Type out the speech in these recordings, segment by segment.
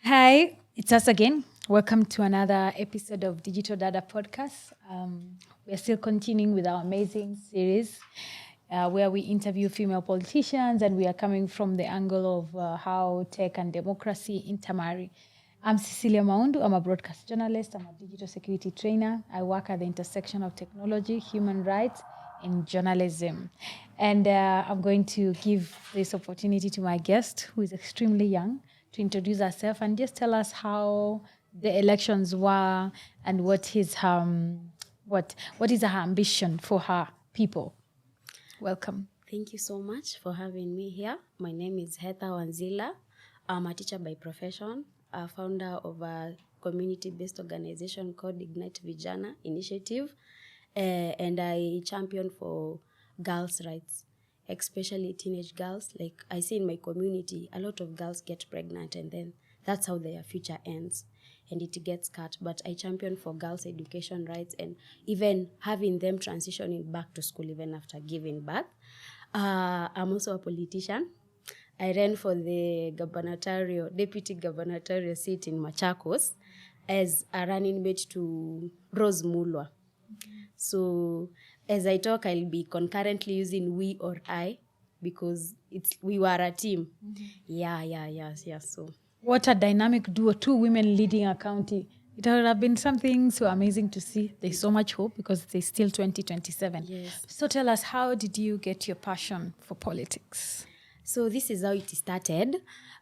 Hi, it's us again. Welcome to another episode of Digital Data Podcast. We are still continuing with our amazing series where we interview female politicians, and we are coming from the angle of how tech and democracy intermarry. I'm Cecilia Maundu. I'm a broadcast journalist. I'm a digital security trainer. I work at the intersection of technology, human rights, and journalism. And I'm going to give this opportunity to my guest, who is extremely young, to introduce herself and just tell us how the elections were and what is her ambition for her people. Welcome. Thank you so much for having me here. My name is Heather Wanzila. I'm a teacher by profession, a founder of a community-based organization called Ignite Vijana Initiative, and I champion for girls' rights, especially teenage girls. Like I see in my community, a lot of girls get pregnant and then that's how their future ends and it gets cut. But I champion for girls' education rights and even having them transitioning back to school even after giving birth. I'm also a politician. I ran for the deputy gubernatorial seat in Machakos as a running mate to Rose Mulwa. So as I talk, I'll be concurrently using we or I because we were a team. Yeah. So What a dynamic duo, two women leading a county. It would have been something so amazing to see. There's so much hope because it's still 2027. Yes. So tell us, how did you get your passion for politics? So this is how it started.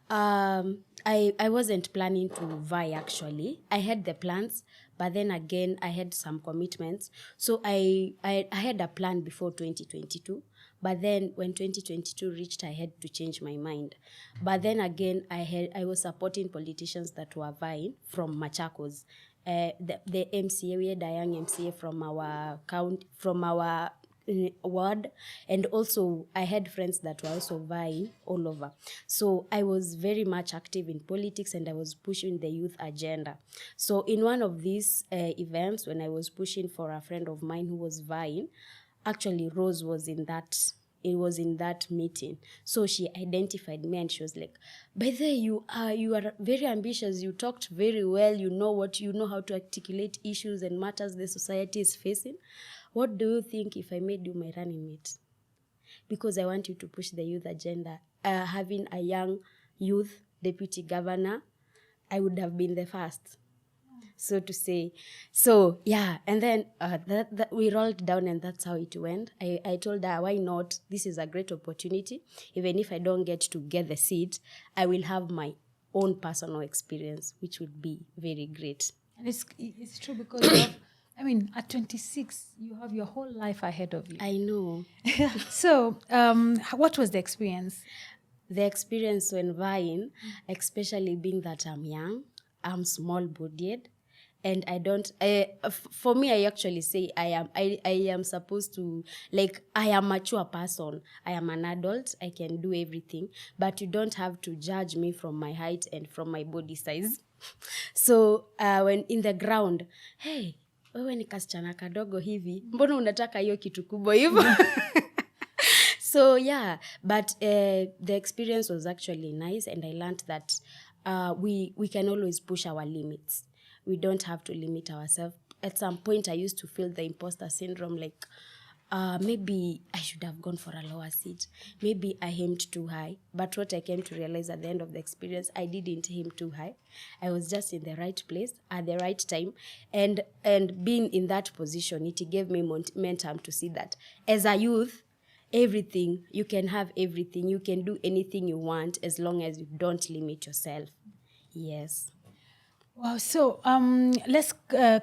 I wasn't planning to vie actually. I had the plans, but then again I had some commitments. So I had a plan before 2022, but then when 2022 reached, I had to change my mind. But then again I was supporting politicians that were vying from Machakos. The MCA, we had a young MCA from our ward, and also I had friends that were also vying all over. So I was very much active in politics and I was pushing the youth agenda. So in one of these events, when I was pushing for a friend of mine who was vying, actually Rose was in that meeting. So she identified me and she was like, by the way, you are very ambitious, you talked very well, you know how to articulate issues and matters the society is facing. What do you think if I made you my running mate? Because I want you to push the youth agenda. Having a young youth deputy governor, I would have been the first, so to say. So yeah, and then that we rolled down and that's how it went. I told her, why not? This is a great opportunity. Even if I don't get to get the seat, I will have my own personal experience, which would be very great. And it's true because you have, at 26, you have your whole life ahead of you. I know. So, what was the experience? The experience when vying, especially being that I'm young, I'm small-bodied, and I don't. For me, I actually say I am supposed to, like, I am a mature person. I am an adult. I can do everything, but you don't have to judge me from my height and from my body size. So when in the ground, hey, wewe ni kasichana kadogo hivi, mbona unataka hiyo kitu kubwa hivyo? So yeah, but the experience was actually nice, and I learned that we can always push our limits. We don't have to limit ourselves. At some point, I used to feel the imposter syndrome, like maybe I should have gone for a lower seat. Maybe I aimed too high. But what I came to realize at the end of the experience, I didn't aim too high. I was just in the right place at the right time. And being in that position, it gave me momentum to see that as a youth, everything, you can have everything. You can do anything you want as long as you don't limit yourself. Yes. Wow. So, let's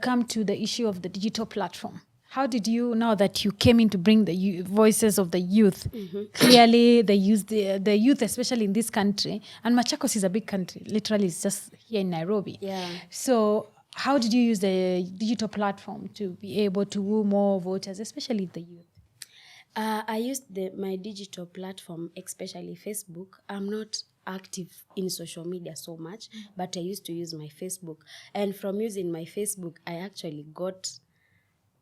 come to the issue of the digital platform. How did you, now that you came in to bring the voices of the youth, clearly the youth, especially in this country, and Machakos is a big country, literally it's just here in Nairobi. Yeah. So how did you use the digital platform to be able to woo more voters, especially the youth? I used my digital platform, especially Facebook. I'm not active in social media so much, but I used to use my Facebook. And from using my Facebook, I actually got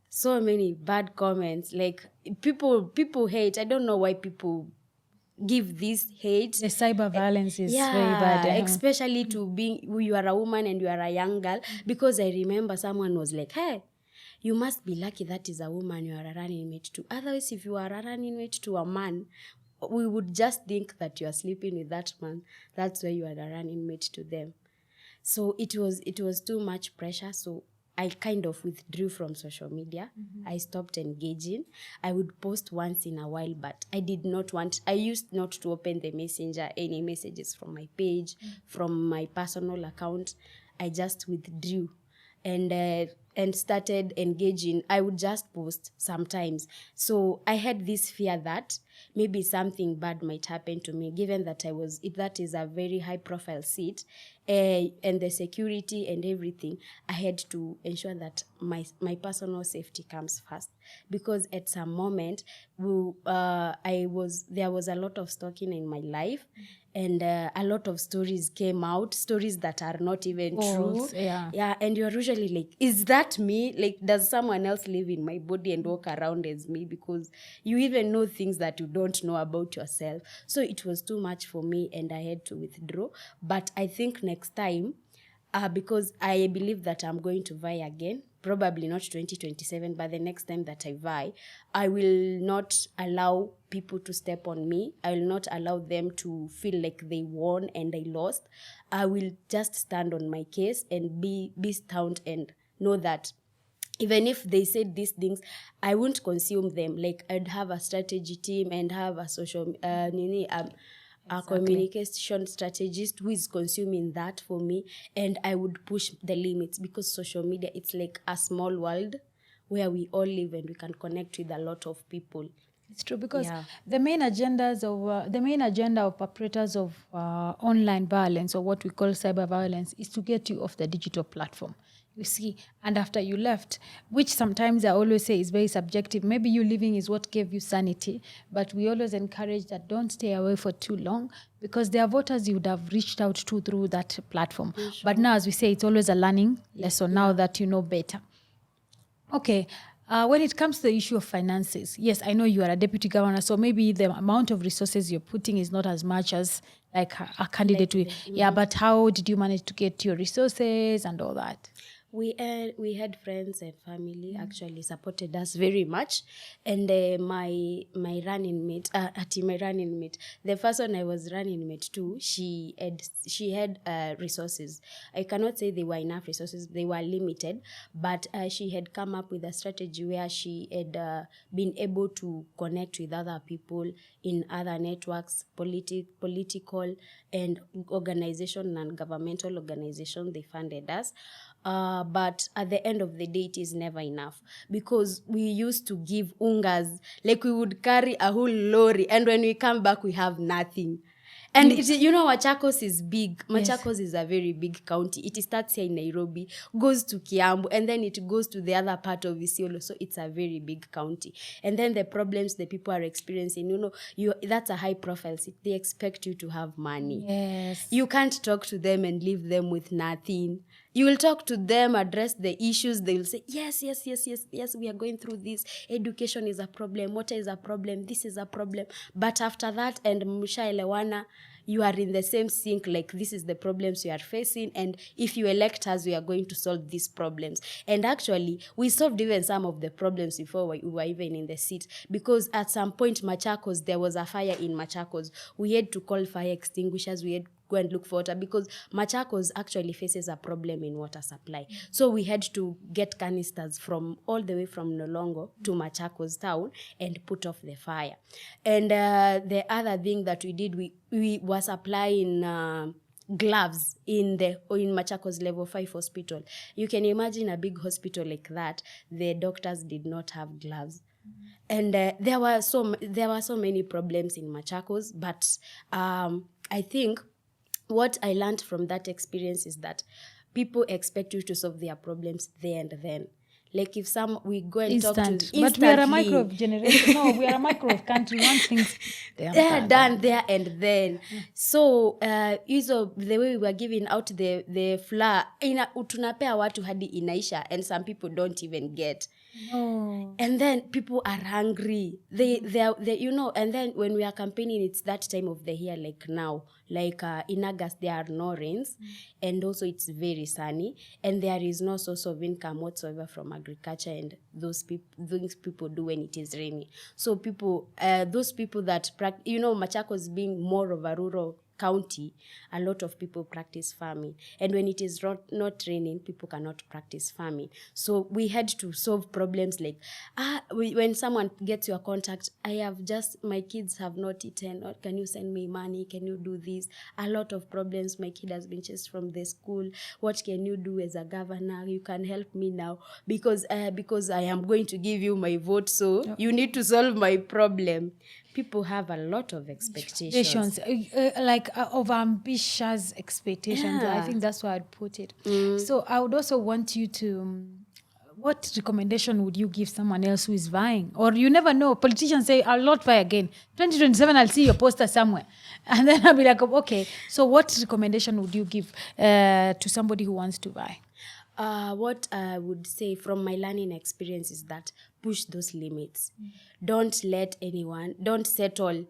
so many bad comments. Like people hate. I don't know why people give this hate. The cyber violence is very bad. Especially to being, you are a woman and you are a young girl. Because I remember someone was like, hey, you must be lucky that is a woman you are a running mate to. Otherwise, if you are a running mate to a man, we would just think that you are sleeping with that man. That's why you are a running mate to them. So it was too much pressure. So I kind of withdrew from social media. I stopped engaging. I would post once in a while, but I used not to open the messenger, any messages from my page, from my personal account. I just withdrew and started engaging. I would just post sometimes. So I had this fear that maybe something bad might happen to me, given that that is a very high profile seat, and the security and everything. I had to ensure that my personal safety comes first, because at some moment there was a lot of stalking in my life. And a lot of stories came out, stories that are not even true. Yeah. And you're usually like, is that me? Like, does someone else live in my body and walk around as me? Because you even know things that you don't know about yourself. So it was too much for me and I had to withdraw. But I think next time, because I believe that I'm going to vie again, probably not 2027, but the next time that I vie, I will not allow people to step on me. I will not allow them to feel like they won and I lost. I will just stand on my case and be sound and know that even if they said these things, I won't consume them. Like, I'd have a strategy team and have a social a communication strategist who is consuming that for me, and I would push the limits, because social media, it's like a small world where we all live and we can connect with a lot of people. It's true, because the main agenda of perpetrators of online violence, or what we call cyber violence, is to get you off the digital platform. You see, and after you left, which sometimes I always say is very subjective. Maybe you leaving is what gave you sanity, but we always encourage that don't stay away for too long, because there are voters you would have reached out to through that platform. Sure. But now, as we say, it's always a learning lesson now that you know better. Okay. When it comes to the issue of finances, yes, I know you are a deputy governor, so maybe the amount of resources you're putting is not as much as like a candidate will. Yeah, but how did you manage to get your resources and all that? We had friends and family actually supported us very much, and my running mate, the person I was running mate to, she had resources. I cannot say they were enough resources; they were limited. But she had come up with a strategy where she had been able to connect with other people in other networks, political and organization and governmental organization. They funded us. But at the end of the day, it is never enough, because we used to give ungas, like we would carry a whole lorry, and when we come back, we have nothing. And Machakos is big. Machakos is a very big county. It starts here in Nairobi, goes to Kiambu, and then it goes to the other part of Isiolo. So it's a very big county. And then the problems the people are experiencing, that's a high profile city. They expect you to have money. Yes. You can't talk to them and leave them with nothing. You will talk to them, address the issues. They will say, yes, we are going through this. Education is a problem. Water is a problem. This is a problem. But after that, and Mushaelewana, you are in the same sink, like this is the problems you are facing. And if you elect us, we are going to solve these problems. And actually, we solved even some of the problems before we were even in the seat. Because at some point, Machakos, there was a fire in Machakos. We had to call fire extinguishers. We had go and look for water, because Machakos actually faces a problem in water supply. So we had to get canisters from all the way from Nolongo to Machakos town and put off the fire. And the other thing that we did, we were supplying gloves in Machakos level 5 hospital. You can imagine a big hospital like that, the doctors did not have gloves. And there were so many problems in Machakos, but I think what I learned from that experience is that people expect you to solve their problems there and then. Like if we go and talk to instantly. But we are a microwave generation. No, we are a microwave country. One thing's done there and then. So the way we were giving out the flour, tunapea watu hadi inaisha, and some people don't even get. Oh. And then people are hungry. They and then when we are campaigning, it's that time of the year, like now, like in August, there are no rains, and also it's very sunny, and there is no source of income whatsoever from agriculture, and those people do when it is rainy. So people, those people that Machakos being more of a rural county, a lot of people practice farming, and when it is not raining, people cannot practice farming. So we had to solve problems like when someone gets your contact, my kids have not eaten, or can you send me money, can you do this? A lot of problems. My kid has been chased from the school. What can you do as a governor? You can help me now because I am going to give you my vote, so you need to solve my problem. People have a lot of expectations. Of ambitious expectations. I think that's why I'd put it. So I would also want you to, what recommendation would you give someone else who is vying? Or you never know, politicians say, I'll not vie again. 2027, I'll see your poster somewhere. And then I'll be like, okay, so what recommendation would you give to somebody who wants to vie? What I would say from my learning experience is that push those limits. Don't settle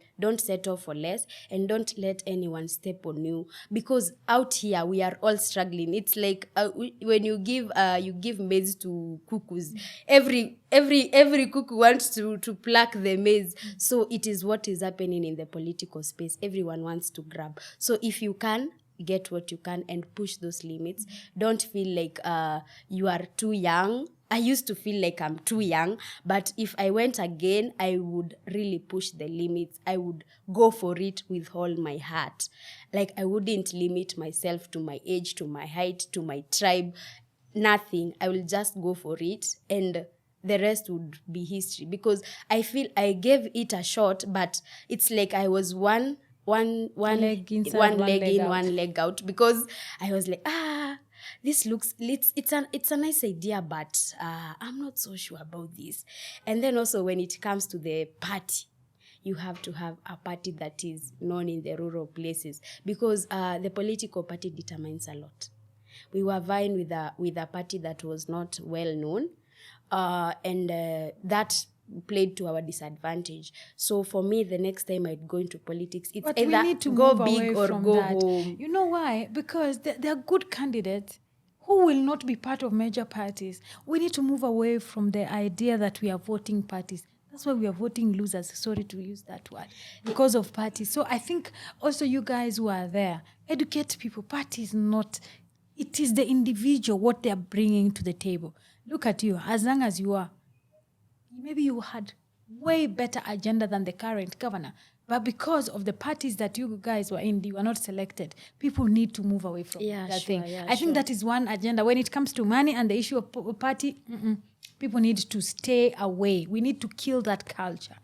for less, and don't let anyone step on you, because out here we are all struggling. It's like when you give maize to cuckoos, every cuckoo wants to pluck the maize. So it is what is happening in the political space. Everyone wants to grab. So if you can, get what you can and push those limits. Don't feel like you are too young. I used to feel like I'm too young, but if I went again, I would really push the limits. I would go for it with all my heart. Like, I wouldn't limit myself to my age, to my height, to my tribe, nothing. I will just go for it, and the rest would be history, because I feel I gave it a shot, but it's like I was one leg inside, one leg out, because I was like, this looks, it's a nice idea, but I'm not so sure about this. And then also when it comes to the party, you have to have a party that is known in the rural places, because the political party determines a lot. We were vying with a party that was not well known, and that played to our disadvantage. So for me, the next time I'd go into politics, it's but either we need to go move big away or from go that. home. You know why? Because there are good candidates who will not be part of major parties. We need to move away from the idea that we are voting parties. That's why we are voting losers. Sorry to use that word. Because of parties. So I think also you guys who are there, educate people. Parties not... It is the individual, what they are bringing to the table. Look at you. As long as you are, maybe you had way better agenda than the current governor. But because of the parties that you guys were in, you were not selected. People need to move away from that thing. I think that is one agenda. When it comes to money and the issue of party, people need to stay away. We need to kill that culture.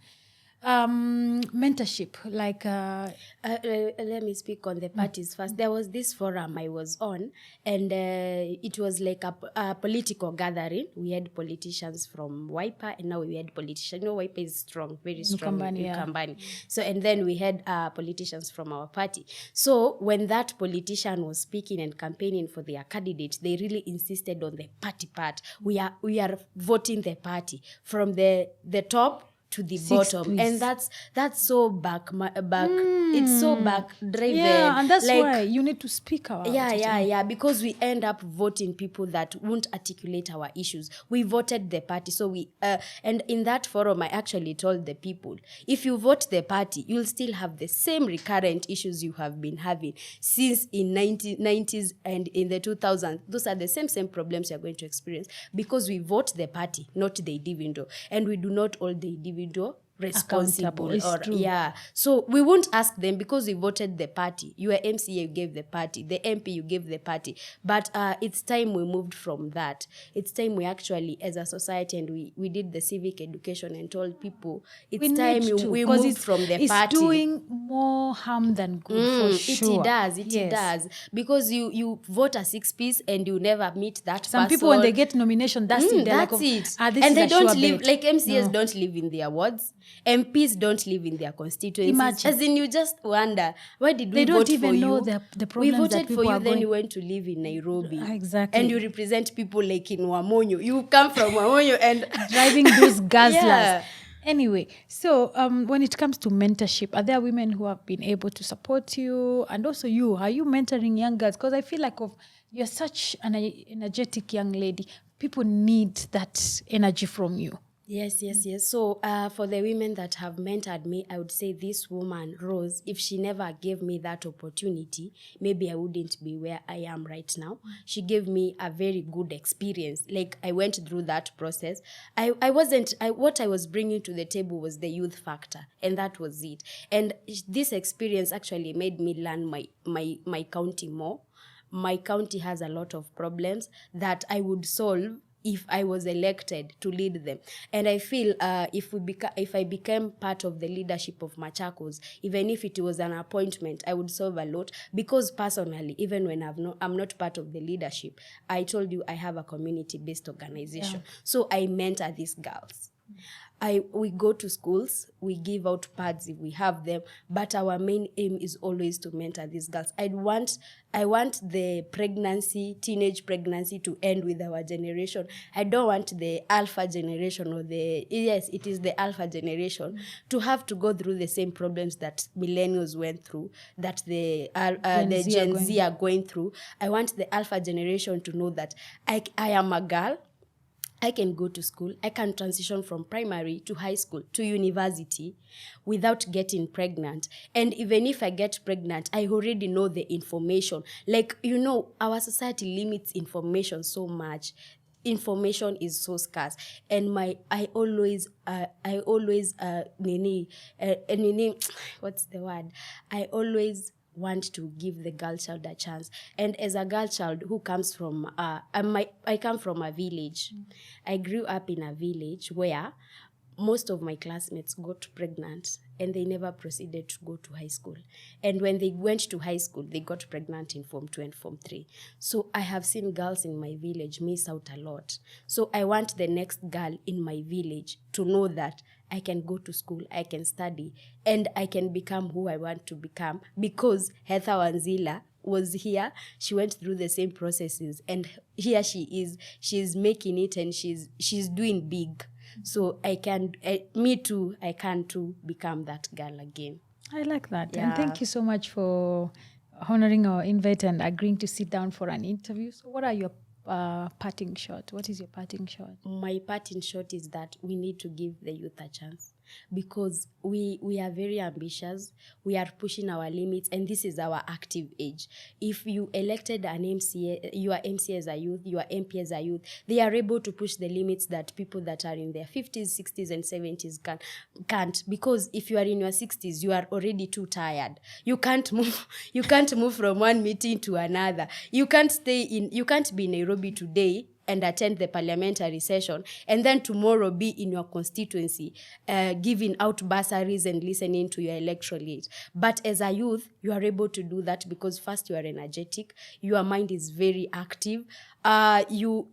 Mentorship, like let me speak on the parties first. There was this forum I was on, and it was like a political gathering. We had politicians from Wiper, and now we had politicians. You know, Wiper is strong, very strong in Kambani. So, and then we had politicians from our party. So when that politician was speaking and campaigning for their candidate, they really insisted on the party part. We are voting the party from the top to the bottom, and that's so back. It's so back driven. Yeah, and that's like, why you need to speak out. Yeah. Because we end up voting people that won't articulate our issues. We voted the party, so we and in that forum, I actually told the people, if you vote the party, you'll still have the same recurrent issues you have been having since in 1990s and in the 2000s. Those are the same problems you're going to experience, because we vote the party, not the individual, and we do not hold the individual responsible. So we won't ask them, because we voted the party. You are MCA, you gave the party. The MP, you gave the party. But it's time we moved from that. It's time we actually, as a society, and we did the civic education and told people it's time we moved from the party. It's doing more harm than good, for sure. It does. Because you vote a 6-piece and you never meet that person. Some people, when they get nomination, that's it. That's it. And they don't live, like MCAs don't live in their wards. MPs don't live in their constituencies. Imagine. As in, you just wonder, why did we They don't vote even for know you? the We problems that voted for people you, are then going. you went to live in Nairobi. Exactly. And you represent people like in Wamonyo. You come from Wamonyo and Driving those guzzlers. Yeah. Anyway, so when it comes to mentorship, are there women who have been able to support you? And also you, are you mentoring young girls? Because I feel like you're such an energetic young lady. People need that energy from you. Yes. So for the women that have mentored me, I would say this woman, Rose, if she never gave me that opportunity, maybe I wouldn't be where I am right now. She gave me a very good experience. Like, I went through that process. What I was bringing to the table was the youth factor, and that was it. And this experience actually made me learn my county more. My county has a lot of problems that I would solve if I was elected to lead them. And I feel if I became part of the leadership of Machakos, even if it was an appointment, I would solve a lot. Because personally, even when I'm not part of the leadership, I told you I have a community-based organization. Yeah. So I mentor these girls. We go to schools, we give out pads if we have them, but our main aim is always to mentor these girls. I want the teenage pregnancy to end with our generation. I don't want the alpha generation it is the alpha generation to have to go through the same problems that millennials went through, that the Gen Z are going through. I want the alpha generation to know that I am a girl. I can go to school, I can transition from primary to high school to university without getting pregnant. And even if I get pregnant, I already know the information. Like, our society limits information so much. Information is so scarce. And I always what's the word? I always want to give the girl child a chance. And as a girl child who comes from I come from a village. I grew up in a village where most of my classmates got pregnant and they never proceeded to go to high school. And when they went to high school, they got pregnant in Form 2 and Form 3. So I have seen girls in my village miss out a lot. So I want the next girl in my village to know that I can go to school, I can study, and I can become who I want to become, because Heather Wanzila was here. She went through the same processes, and here she is. She's making it, and she's doing big. So I can too become that girl again. I like that. Yeah. And thank you so much for honoring our invite and agreeing to sit down for an interview. So what are your parting shot? What is your parting shot? My parting shot is that we need to give the youth a chance, because we are very ambitious. We are pushing our limits, and this is our active age. If you elected an MCA, you are MCA as a youth, you are MP as a youth, they are able to push the limits that people that are in their 50s, 60s, and 70s can't. Because if you are in your 60s, you are already too tired. You can't move. You can't move from one meeting to another. You can't be in Nairobi today and attend the parliamentary session, and then tomorrow be in your constituency, giving out bursaries and listening to your electoral aid. But as a youth, you are able to do that because first, you are energetic, your mind is very active, you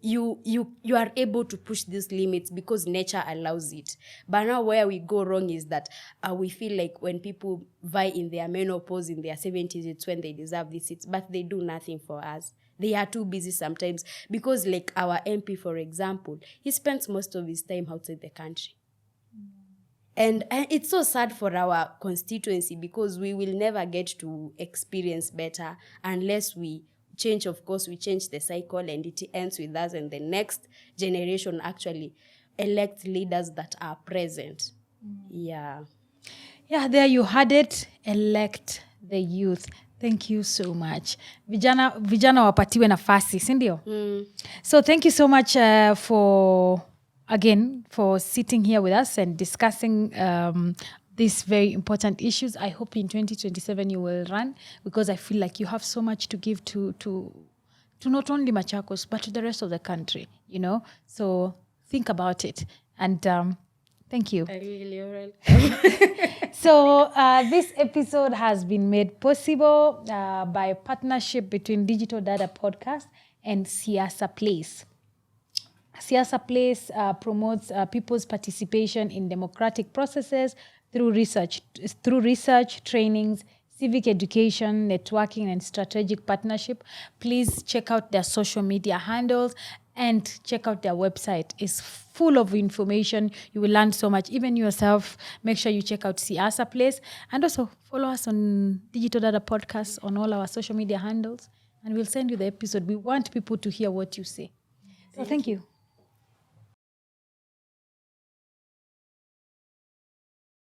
are able to push these limits because nature allows it. But now where we go wrong is that we feel like when people vie in their menopause in their 70s, it's when they deserve these seats, but they do nothing for us. They are too busy sometimes, because like our MP, for example, he spends most of his time outside the country. And it's so sad for our constituency, because we will never get to experience better unless we change. Of course, we change the cycle and it ends with us, and the next generation actually elects leaders that are present. Yeah. Yeah, there you had it. Elect the youth. Thank you so much. Vijana wapatiwe nafasi, si ndio? So thank you so much for sitting here with us and discussing these very important issues. I hope in 2027 you will run, because I feel like you have so much to give to not only Machakos, but to the rest of the country, So think about it. And thank you. So this episode has been made possible by a partnership between Digital Dada Podcast and Siasa Ep9. Siasa Place promotes people's participation in democratic processes through research, trainings, civic education, networking, and strategic partnership. Please check out their social media handles and check out their website. It's full of information. You will learn so much. Even yourself, make sure you check out Siasa Place. And also follow us on Digital Data Podcast on all our social media handles. And we'll send you the episode. We want people to hear what you say. So thank you.